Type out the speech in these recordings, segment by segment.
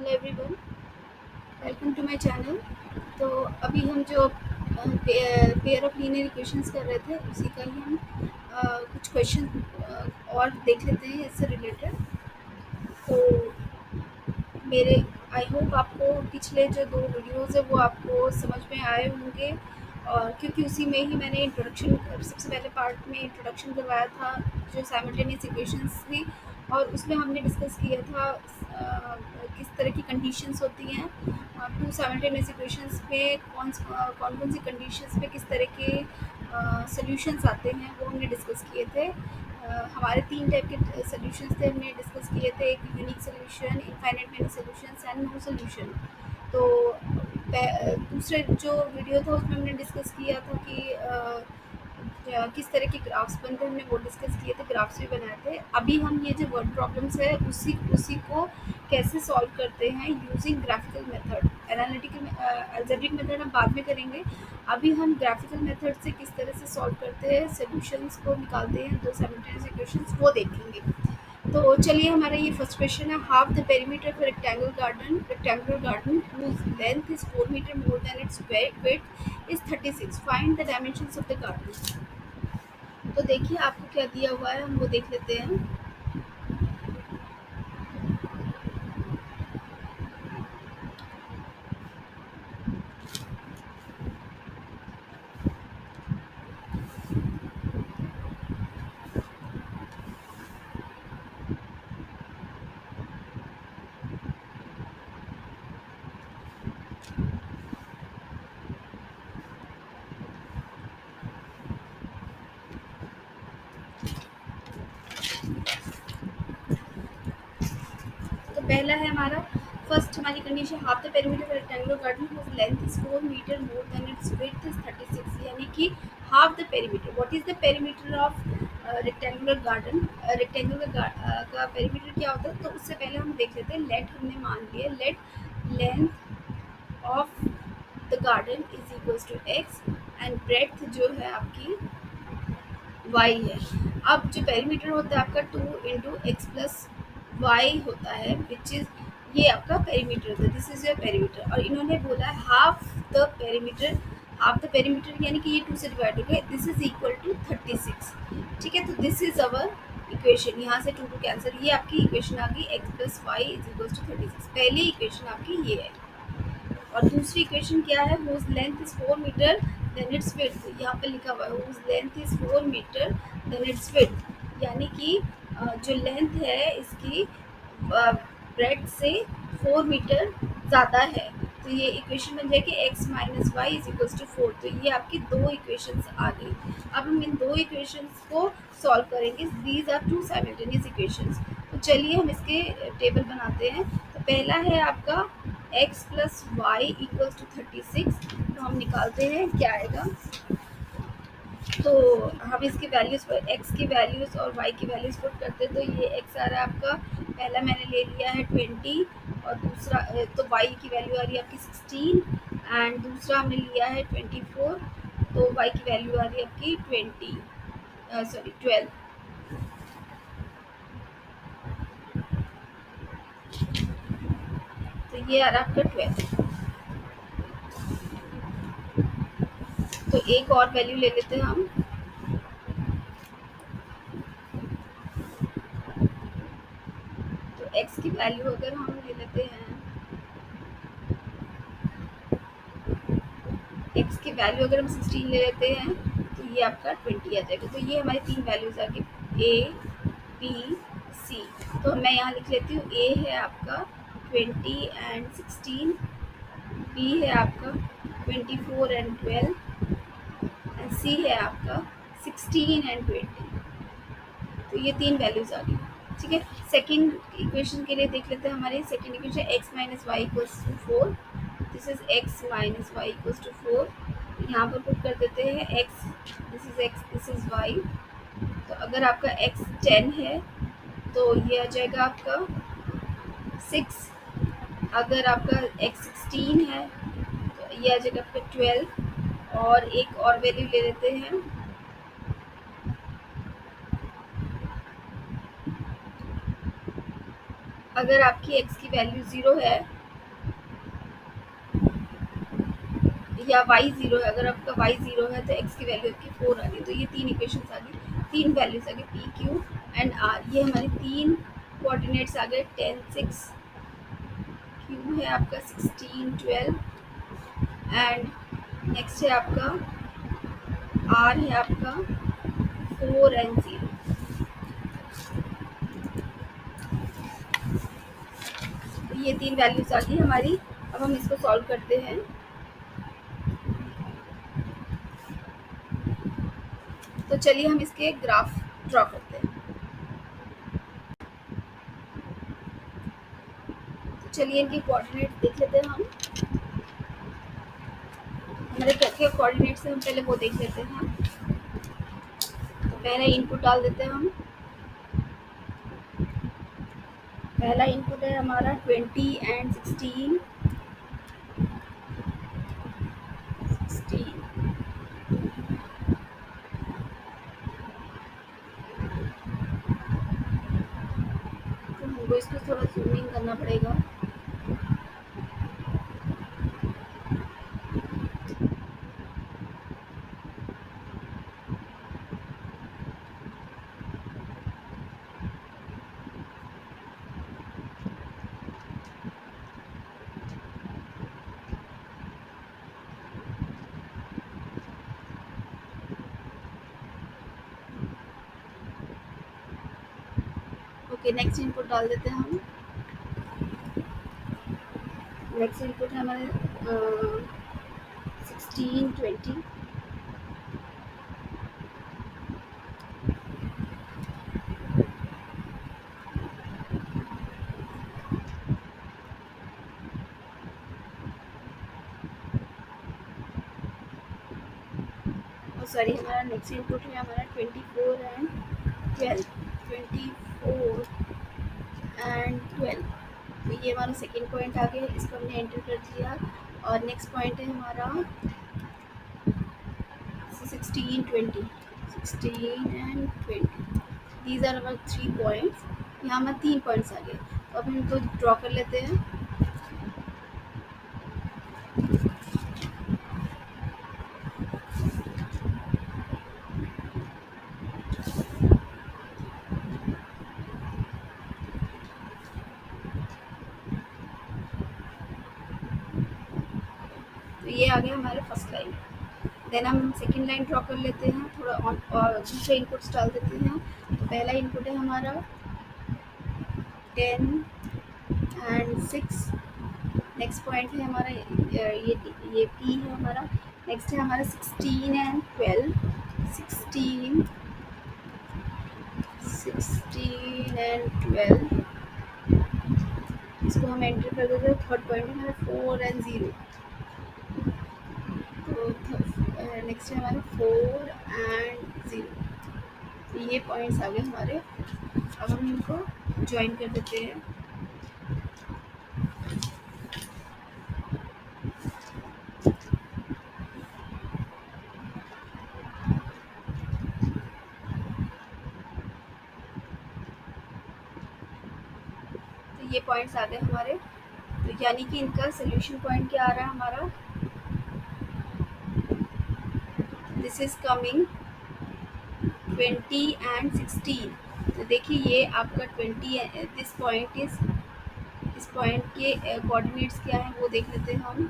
Hello everyone, welcome to my channel. तो अभी हम जो पेयर ऑफ लीनियर इक्वेशंस कर रहे थे उसी का ही हम कुछ क्वेश्चन और देख लेते हैं इससे रिलेटेड। तो मेरे आई होप आपको पिछले जो 2 वीडियोज़ है वो आपको समझ में आए होंगे, और क्योंकि उसी में ही मैंने इंट्रोडक्शन सबसे पहले पार्ट में इंट्रोडक्शन करवाया था जो साइमल्टेनियस इक्वेशंस थी, और उसमें हमने डिस्कस किया था किस तरह की कंडीशंस होती हैं टू साइमल्टेनियस इक्वेशंस में, कौन कौन सी कंडीशंस पे किस तरह के सॉल्यूशंस आते हैं वो हमने डिस्कस किए थे। हमारे 3 टाइप के सॉल्यूशंस थे, हमने डिस्कस किए थे। एक unique solution, infinite many solutions and no solution. तो दूसरे जो वीडियो था उसमें हमने डिस्कस किया था कि किस तरह के ग्राफ्स बनते हैं, हमने वो डिस्कस किए थे, ग्राफ्स भी बनाए थे। अभी हम ये जो वर्ड प्रॉब्लम्स है उसी उसी को कैसे सॉल्व करते हैं using graphical method. Analytical algebraic method हम बाद में करेंगे। अभी हम ग्राफिकल मेथड से किस तरह से सॉल्व करते हैं, सॉल्यूशंस को निकालते हैं दो साइमल्टेनियस इक्वेशंस, वो देखेंगे। तो चलिए, हमारा ये फर्स्ट क्वेश्चन है। Half the perimeter of rectangular garden whose length is 4 meter more than its width is 36. Find the dimensions of the garden. तो देखिए आपको क्या दिया हुआ है, हम वो देख लेते हैं। तो पहला है हमारा फर्स्ट, हमारी condition half the perimeter of rectangular garden whose length is 4 meter more than its width is 36, यानी कि half the perimeter. What is the perimeter of rectangular garden? Rectangular का पेरीमीटर क्या होता है? तो उससे पहले हम देख लेते हैं। लेट हमने मान लिया, let length of the garden is equals to x and breadth जो है आपकी वाई है। अब जो पेरीमीटर होता है आपका 2 इंटू एक्स प्लस वाई होता है, विच इज ये आपका पेरीमीटर होता है। दिस इज योर पेरीमीटर, और इन्होंने बोला है half the perimeter. Half the perimeter यानी कि ये 2 से डिवाइड हो गया, दिस इज इक्वल टू 36। ठीक है, तो दिस इज अवर इक्वेशन। यहाँ से 2 कैंसिल, ये आपकी इक्वेशन आ गई x plus y is equal to 36। पहली इक्वेशन आपकी ये है। और दूसरी इक्वेशन क्या है? whose length is 4 metre then its width, यहाँ पे लिखा हुआ है whose length is 4 metre then its width, यानी कि जो लेंथ है इसकी ब्रेड से 4 मीटर ज़्यादा है। तो ये इक्वेशन बन जाएगी x minus y is equals to 4। तो ये आपकी 2 इक्वेशंस आ गई। अब हम इन 2 इक्वेशंस को सॉल्व करेंगे। These are 2 simultaneous equations. तो चलिए हम इसके टेबल बनाते हैं। तो पहला है आपका x plus y equals to 36। तो हम निकालते हैं क्या आएगा। तो हम इसकी वैल्यूज़ पर x की वैल्यूज़ और y की वैल्यूज़ पुट करते हैं। तो ये x आ रहा है आपका, पहला मैंने ले लिया है 20, और दूसरा तो y की वैल्यू आ रही है आपकी 16, एंड दूसरा हमने लिया है 24। तो y की वैल्यू आ रही है आपकी 12। तो ये आ रहा है आपका 12। तो एक और वैल्यू ले लेते हैं हम। तो x की वैल्यू अगर हम ले लेते हैं, x की वैल्यू अगर हम 16 ले लेते हैं तो ये आपका 20 आ जाएगा। तो ये हमारी 3 वैल्यूज आ गई a b c। तो मैं यहाँ लिख लेती हूँ, a है आपका 20 एंड 16, b है आपका 24 एंड 12, एंड c है आपका 16 एंड 20। तो ये 3 वैल्यूज आ गई। ठीक है, सेकंड इक्वेशन के लिए देख लेते हैं। हमारी second equation x minus y equals to 4। This is x minus y equals to 4। यहाँ पर पुट कर देते हैं x, this is x, this is y। तो अगर आपका x 10 है तो ये आ जाएगा आपका 6। अगर आपका x 16 है तो ये आ जाएगा आपका 12। और एक और वैल्यू ले लेते हैं। अगर आपकी x की वैल्यू 0 है या वाई ज़ीरो है, अगर आपका वाई ज़ीरो है तो एक्स की वैल्यू आपकी 4 आ गई। तो ये 3 इक्वेशंस आ गई, 3 वैल्यूज़ आ गई पी क्यू एंड आर। ये हमारे 3 कोऑर्डिनेट्स आ गए, 10 6, क्यू है आपका 16 12 एंड नेक्स्ट है आपका आर है आपका 4 एंड 0। तो ये 3 वैल्यूज़ आ गई हमारी। अब हम इसको सॉल्व करते हैं। तो चलिए हम इसके ग्राफ ड्रॉ करते हैं। तो चलिए इनके कोऑर्डिनेट्स देख लेते हैं हम। हमारे क्या क्या कोऑर्डिनेट्स हैं हम पहले वो देख लेते हैं। तो पहला इनपुट डाल देते हैं हम। पहला इनपुट है हमारा 20 एंड 16 16। तो हमको इसको थोड़ा जूम इन करना पड़ेगा। ओके, नेक्स्ट इनपुट डाल देते हैं हम। नेक्स्ट इनपुट है हमारे 16 20। और सॉरी, हमारा नेक्स्ट इनपुट है हमारा 24 एंड 12। 24 एंड 12। तो ये हमारा सेकेंड पॉइंट आ गया, इसको हमने एंटर कर दिया। और नेक्स्ट पॉइंट है हमारा 16 20। 16 एंड 20, दीज आर हमारे 3 पॉइंट्स। यहाँ हमारे 3 पॉइंट्स आ गए। तो अब हम इनको ड्रॉ कर लेते हैं। तो ये आ गया हमारे फर्स्ट लाइन। देन हम सेकेंड लाइन ड्रॉ कर लेते हैं। थोड़ा और दूसरे इनपुट्स डाल देते हैं। तो पहला इनपुट है हमारा 10 एंड 6। नेक्स्ट पॉइंट है हमारा ये पी है हमारा। नेक्स्ट है हमारा 16 एंड 12। 16 एंड 12, इसको हम एंटर कर देते हैं। थर्ड पॉइंट है हमारा 4 एंड 0। तो नेक्स्ट है हमारे 4 एंड 0। तो ये पॉइंट्स आ गए हमारे। अब हम इनको ज्वाइन कर देते हैं। तो ये पॉइंट्स आ गए हमारे। तो यानी कि इनका सोल्यूशन पॉइंट क्या आ रहा है हमारा, दिस इज कमिंग 20 एंड 16। तो देखिए ये आपका 20, दिस पॉइंट इज, इस पॉइंट के कोऑर्डिनेट्स क्या हैं वो देख लेते हैं हम।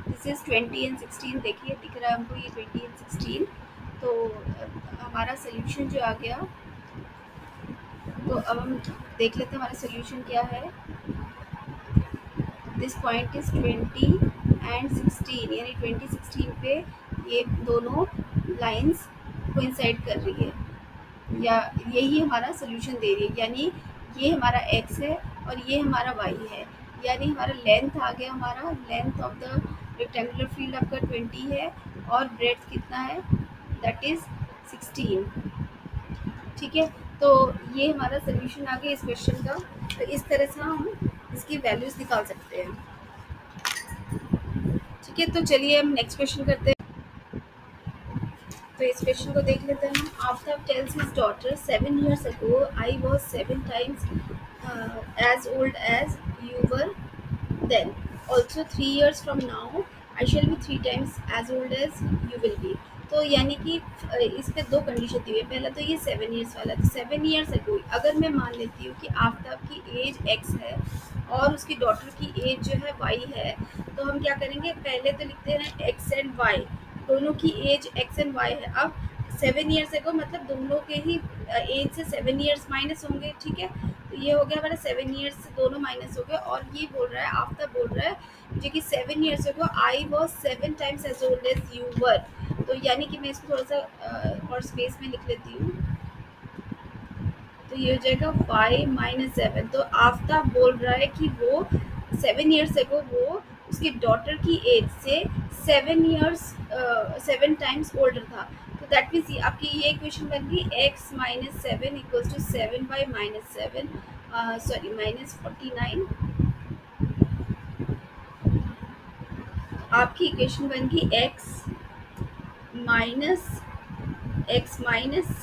This is 20 and 16। देखिए दिख रहा है हमको ये 20 एंड 16। तो हमारा सोल्यूशन जो आ गया, तो अब हम देख लेते हैं हमारा सोल्यूशन क्या है। दिस पॉइंट इज 20 एंड 16, यानी 20 16 पे ये दोनों लाइंस कोइंसाइड कर रही है, या यही हमारा सोल्यूशन दे रही है। यानी ये हमारा x है और ये हमारा y है। यानी हमारा लेंथ आ गया, हमारा length of the rectangular field आपका 20 है और ब्रेड्थ कितना है, दैट इज 16। ठीक है, तो ये हमारा सोल्यूशन आ गया इस क्वेश्चन का। तो इस तरह से हम इसकी वैल्यूज निकाल सकते हैं। ठीक है, तो चलिए हम नेक्स्ट क्वेश्चन करते हैं। तो इस क्वेश्चन को देख लेते हैं हम। After tales his daughter 7 years ago I was 7 times as old as you were then. Also 3 years from now I shall be 3 times as old as you will be. तो यानी कि इसमें दो कंडीशन दी हुई है। पहला तो ये 7 years वाला, तो 7 years अगो अगर मैं मान लेती हूँ कि आफ्ताब की एज x है और उसकी डॉटर की एज जो है y है, तो हम क्या करेंगे, पहले तो लिखते हैं x एंड y, दोनों की एज x एंड y है। अब 7 years अगो मतलब दोनों के ही एज से 7 years माइनस होंगे, ठीक है। तो ये हो गया हमारा 7 years से दोनों माइनस हो गए, और ये बोल रहा है आफ्ताब बोल रहा है जो कि 7 years ago I was 7 times as old as you were. तो यानी कि मैं इसको थोड़ा सा और स्पेस में लिख लेती हूँ, तो ये हो जाएगा 5 - 7। तो आफ्ताब बोल रहा है कि वो 7 years अगो वो उसकी डॉटर की एज से 7 years 7 times ओल्डर था। तो दैट मीन्स आपकी ये इक्वेशन बन गई x - 7 = 7/-7 सॉरी -49। आपकी इक्वेशन बन गई x -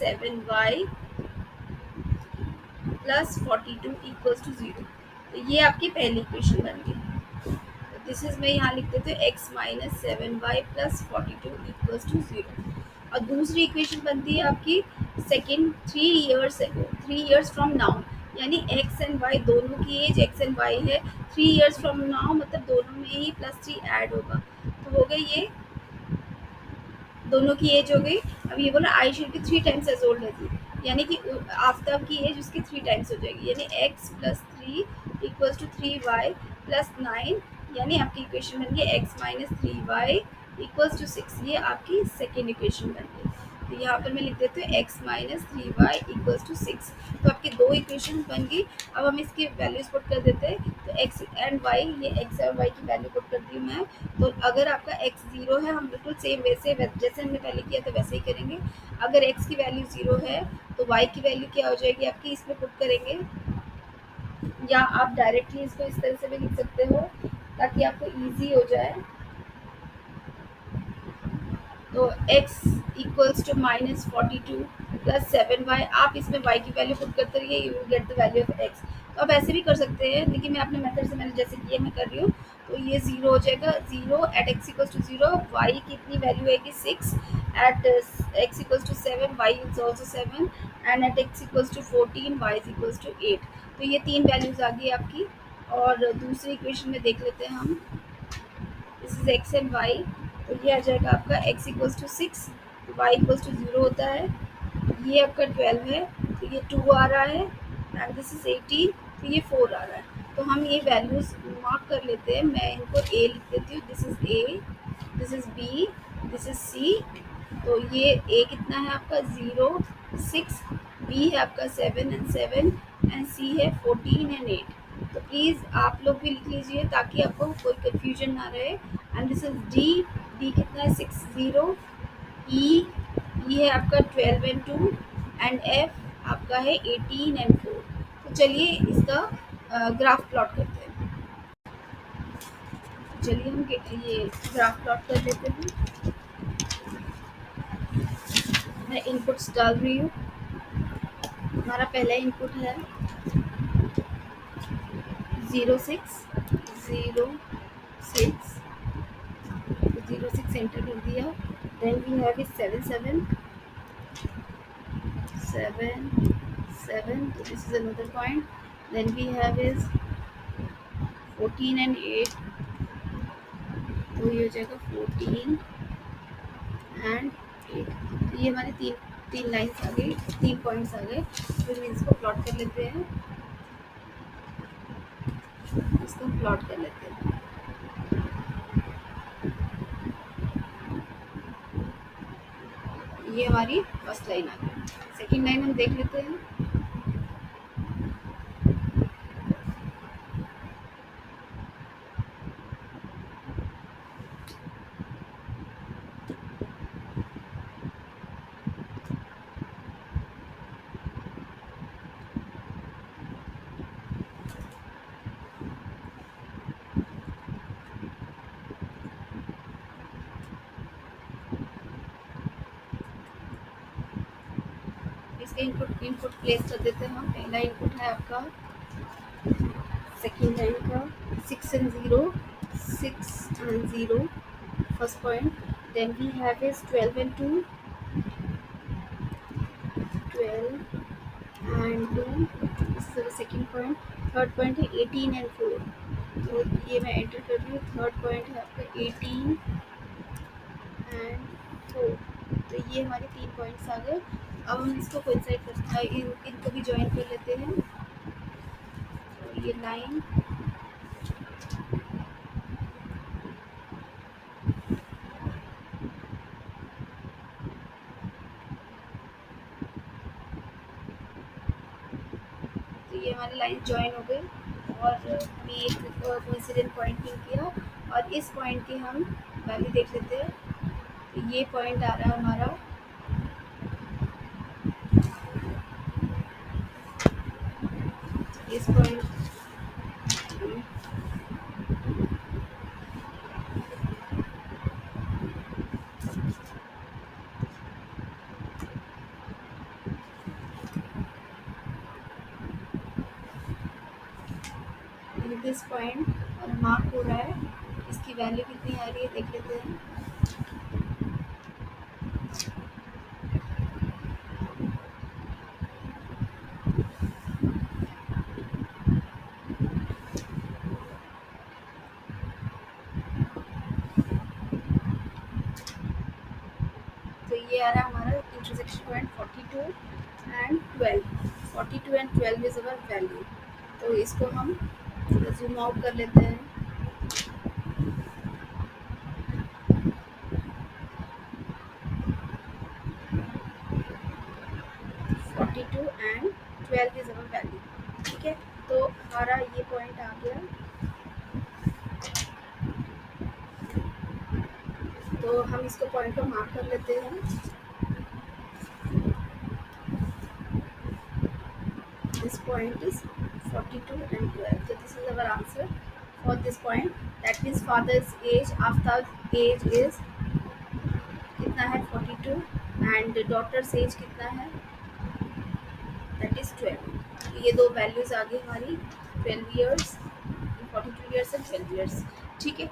7y + 42 = 0। तो ये आपकी पहली इक्वेशन बन गई। दिस इज मैं यहाँ लिख देती हूँ x - 7y + 42 = 0। और दूसरी इक्वेशन बनती है आपकी second 3 years ago, 3 years from now, यानी x एंड y दोनों की एज x एंड y है। 3 years फ्रॉम नाउ मतलब दोनों में ही +3 ऐड होगा, तो हो गई ये दोनों की एज हो गई। अब ये बोला I should be 3 times as old as you, यानी कि आफ्ताब की एज उसकी 3 times हो जाएगी, यानी x + 3 = 3y + 9, यानी आपकी इक्वेशन बन गई x - 3y = 6। ये आपकी सेकेंड इक्वेशन बन गई। तो यहाँ पर मैं लिख देती हूँ x - 3y = 6। तो आपकी दो इक्वेशन बन गई। अब हम इसकी वैल्यूज पुट कर देते हैं, तो x एंड y, ये x और y की वैल्यू पुट कर दी मैं। तो अगर आपका x 0 है, हम बिल्कुल सेम जैसे हमने पहले किया था वैसे ही करेंगे। अगर x की वैल्यू 0 है तो y की वैल्यू क्या हो जाएगी आपकी, इसमें पुट करेंगे, या आप डायरेक्टली इसको इस तरह से भी लिख सकते हो ताकि आपको ईजी हो जाए। तो x = -42 + 7y, आप इसमें y की वैल्यू पुट करते रहिए, you will get the value of x। तो आप ऐसे भी कर सकते हैं, लेकिन मैं अपने मेथड से मैंने जैसे किया मैं कर रही हूँ। तो ये 0 हो जाएगा, 0 एट x = 0, y की इतनी वैल्यू है कि 6, at x = 7, y is also 7, and at x = 14, y is = 8। तो ये तीन वैल्यूज आ गई आपकी। और दूसरी इक्वेशन में देख लेते हैं हम, this is x and y। तो ये आ जाएगा आपका x = 6, y = 0 होता है, ये आपका 12 है, तो ये 2 आ रहा है, एंड दिस इज 18, तो ये 4 आ रहा है। तो हम ये वैल्यूज मार्क कर लेते हैं, मैं इनको a लिख देती हूँ, this is a, this is b, this is c। तो ये a कितना है आपका 0, 6, b है आपका 7 एंड 7, एंड c है 14 एंड 8। तो प्लीज़ आप लोग भी लिख लीजिए ताकि आपको कोई कन्फ्यूजन ना रहे। And this is d, d कितना है 6, 0, ई है आपका 12 एंड 2, एंड एफ आपका है 18 एंड 4। तो चलिए इसका ग्राफ प्लॉट करते हैं। चलिए हम ये ग्राफ प्लॉट कर लेते हैं। मैं इनपुट्स डाल रही हूँ। हमारा पहला इनपुट है 0 6 0 6, 0 6 एंटर कर दिया। Then we have is 7 7 7 7, so this is another point. Then we have is 14 and 8, तो ये हो जाएगा 14 एंड 8। तो ये हमारे तीन तीन लाइन्स आ गई, 3 पॉइंट्स आ गए। फिर इसको प्लॉट कर लेते हैं, इसको प्लॉट कर लेते हैं। ये हमारी फर्स्ट लाइन आ गई। सेकेंड लाइन हम देख लेते हैं। इसके इनपुट इनपुट प्लेस कर देते हैं हम। पहला इनपुट है आपका Second line का 6 and 0, 6 and 0, first point. Then we have is 12 and 2, 12 and 2. This is the second point. Third point है 18 and 4. तो ये मैं एंटर कर रही हूँ. थर्ड पॉइंट है आपका 18 and 4. तो ये हमारे 3 पॉइंट्स आ गए. अब हम इसको कोइंसाइड कर इनको भी ज्वाइन कर लेते हैं. तो ये लाइन तो ये हमारी लाइन ज्वाइन हो गई और हमें एक कोइंसिडेंट पॉइंट मिल गया. और इस पॉइंट की हम वैल्यू देख लेते हैं. तो ये पॉइंट आ रहा है हमारा इस पॉइंट. दिस पॉइंट और मार्क हो रहा है. इसकी वैल्यू कितनी आ रही है देख लेते हैं. तो ये आ रहा है हमारा intersection point 42 and 12. 42 and 12 is our value. तो इसको हम जूम आउट कर लेते हैं. 42 and 12 इज अवर वैल्यू. ठीक है. तो हमारा ये पॉइंट आ गया. तो हम इसको पॉइंट को मार्क कर लेते हैं. This point is 42 and 12. So this is our answer for this point. That means father's age, Aftab age is कितना है 42 and daughter's age कितना है that is 12. तो ये दो वैल्यूज आ गई हमारी 12 years, 42 years and 12 years. ठीक है.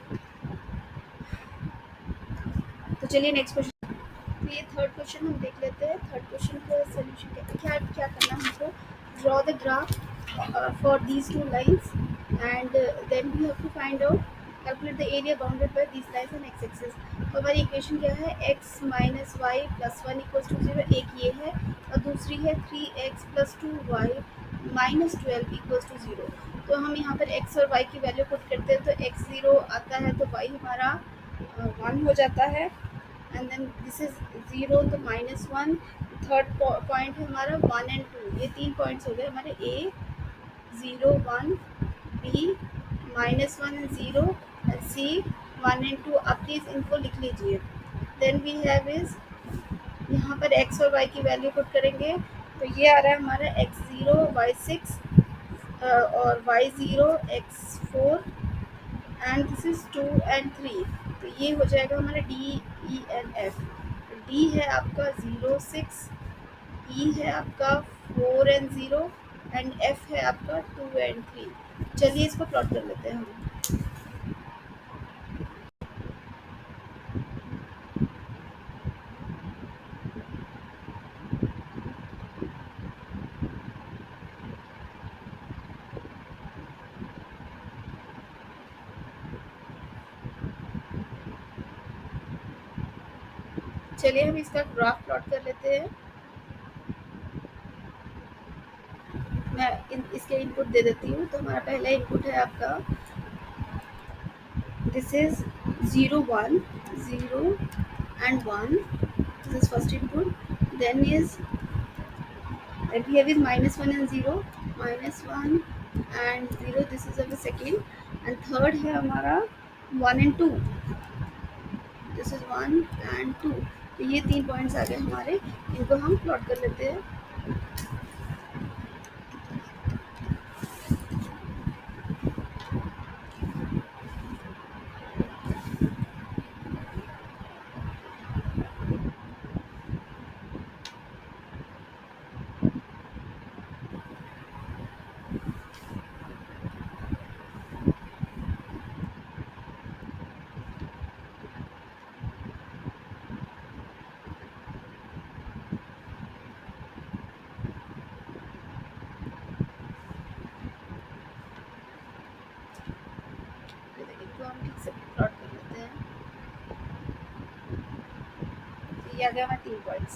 तो चलिए नेक्स्ट क्वेश्चन. तो ये थर्ड क्वेश्चन हम देख लेते हैं. थर्ड क्वेश्चन का सोल्यूशन क्या क्या करना है हमको. Draw the graph for these two lines and then we have to find out calculate the area bounded by these lines and x axis. तो हमारी इक्वेशन क्या है x minus y plus 1 equals to 0. एक ये है और दूसरी है 3x plus 2y minus 12 equals to 0. तो हम यहाँ पर x और y की वैल्यू पुट करते हैं. तो x 0 आता है तो y हमारा 1 हो जाता है. एंड देन दिस इज 0 तो -1. थर्ड पॉइंट है हमारा 1 and 2. ये 3 पॉइंट्स हो गए हमारे. a 0 1, b -1 and 0 and c 1 and 2. आप प्लीज़ इनको लिख लीजिए. देन वी हैव इज यहाँ पर x और y की वैल्यू पुट करेंगे. तो ये आ रहा है हमारा x 0 y 6 और y 0 x 4 and this is 2 and 3. तो ये हो जाएगा हमारा D E and F. D है आपका 0 6, E है आपका 4 and 0 एंड F है आपका 2 and 3. चलिए इसको प्लॉट कर लेते हैं हम. चलिए हम इसका ग्राफ प्लॉट कर लेते हैं. मैं इसके इनपुट दे देती हूँ. तो हमारा पहला इनपुट है आपका this is 0 1 0 and 1. This is first input. Then is we have is -1 and 0, -1 and 0. This is our second. And third है हमारा 1 and 2. This is 1 and 2. तो ये 3 पॉइंट्स आ गए हमारे. इनको हम प्लॉट कर लेते हैं. ये आ गया हमारा 3 पॉइंट्स,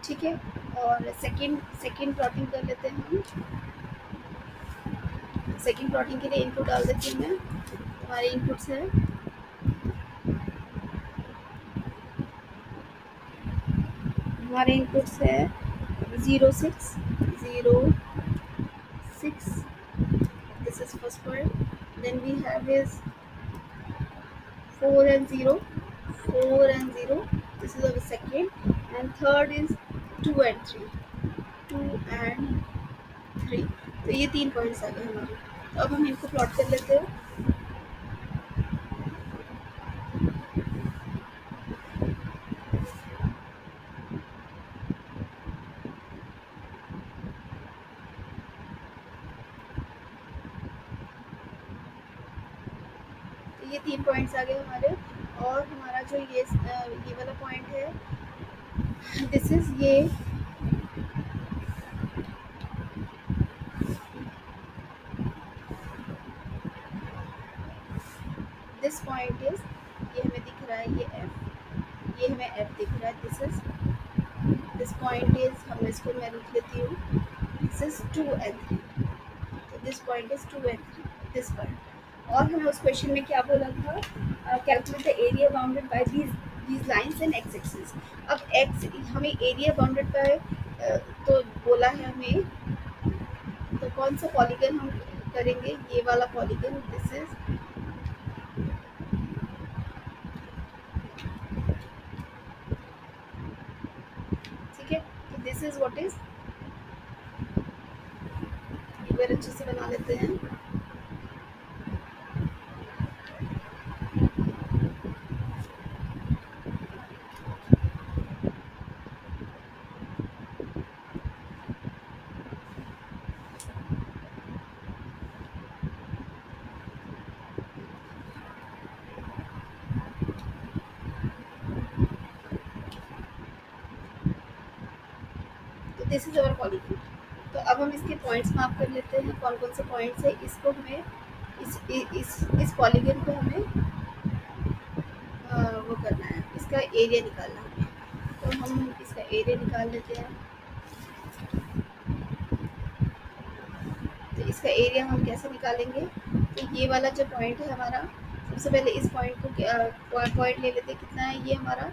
ठीक है। और सेकंड प्लॉटिंग कर लेते हैं हम। सेकंड प्लॉटिंग के लिए इनपुट डाल देती हूँ मैं। हमारे इनपुट्स है हमारे इनपुट्स है 06 06, this is first point. Then we have is 4 and 0, 4 and 0, this is our second. And third is 2 and 3, 2 and 3। तो ये 3 पॉइंट्स आ गए हमारे। तो अब हम इनको प्लॉट कर लेते हैं। तो ये 3 पॉइंट्स आ गए हमारे। और हमारा जो ये वाला पॉइंट है, दिस इज ये दिस पॉइंट इज, ये हमें दिख रहा है ये एफ, ये हमें एफ दिख रहा है। दिस पॉइंट इज, हम इसको मैं लिख लेती हूँ, दिस इज 2 and 3। तो this point is 2 and 3, this point. और हमें उस क्वेश्चन में क्या बोला था, calculate the area bounded bye these lines and x axis. अब एक्स हमें एरिया बाउंडेड बाय तो बोला है हमें, तो कौन सा पॉलीगन हम करेंगे, ये वाला पॉलीगन, दिस इज ठीक है। तो दिस इज व्हाट इज, एक बार अच्छे से बना लेते हैं। तो दिस इज अवर पॉलीगन। तो अब हम इसके पॉइंट्स मार्क कर लेते हैं, कौन कौन से पॉइंट्स है। इसको हमें इस पॉलीगन को हमें वो करना है, इसका एरिया निकालना है। तो हम इसका एरिया निकाल लेते हैं। तो इसका एरिया हम कैसे निकालेंगे, तो ये वाला जो पॉइंट है हमारा, सबसे पहले इस पॉइंट को पॉइंट ले लेते हैं, कितना है ये हमारा,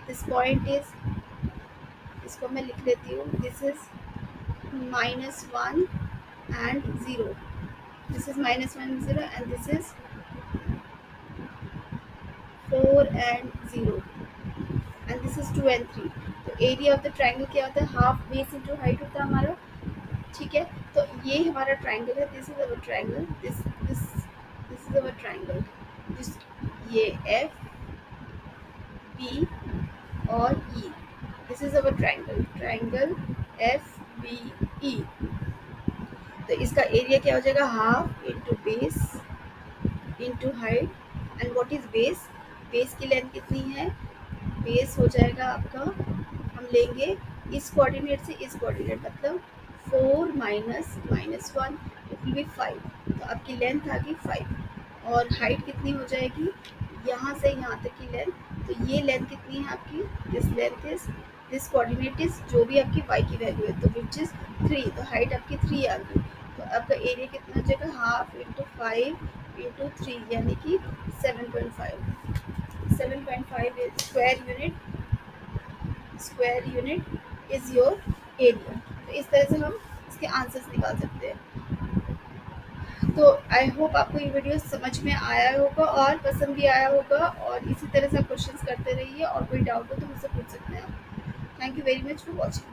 दिस पॉइंट इज, इसको मैं लिख लेती हूँ, this is -1 and 0, this is -1 and 0, and this is 4 and 0, and this is 2 and 3। तो एरिया ऑफ द ट्रायंगल क्या होता है, हाफ बेस इंटू हाइट होता है हमारा, ठीक है। तो ये हमारा ट्रायंगल है, this is our triangle, this is our triangle, जिस ये एफ बी और E, this is our triangle F B E. तो इसका एरिया क्या हो जाएगा, half into base into height. And what is base, base की लेंथ कितनी है, बेस हो जाएगा आपका, हम लेंगे इस कोऑर्डिनेट से इस कोऑर्डिनेट, मतलब 4 माइनस -1, इट विल बी 5। तो आपकी लेंथ आ गई 5। और हाइट कितनी हो जाएगी, यहाँ से यहाँ तक की लेंथ। तो ये लेंथ कितनी है आपकी, this length is, this coordinate is जो भी आपकी y की वैल्यू है, तो विच इज 3। तो हाइट आपकी 3 आ गई। तो आपका एरिया कितना हो जाएगा, हाफ इंटू 5 इंटू 3, यानी कि 7.5। 7.5 is square unit is your area. तो इस तरह से हम इसके आंसर्स निकाल सकते हैं। तो आई होप आपको ये वीडियो समझ में आया होगा और पसंद भी आया होगा, और इसी तरह से आप क्वेश्चंस करते रहिए, और कोई डाउट हो तो मुझसे पूछ सकते हैं आप। Thank you very much for watching.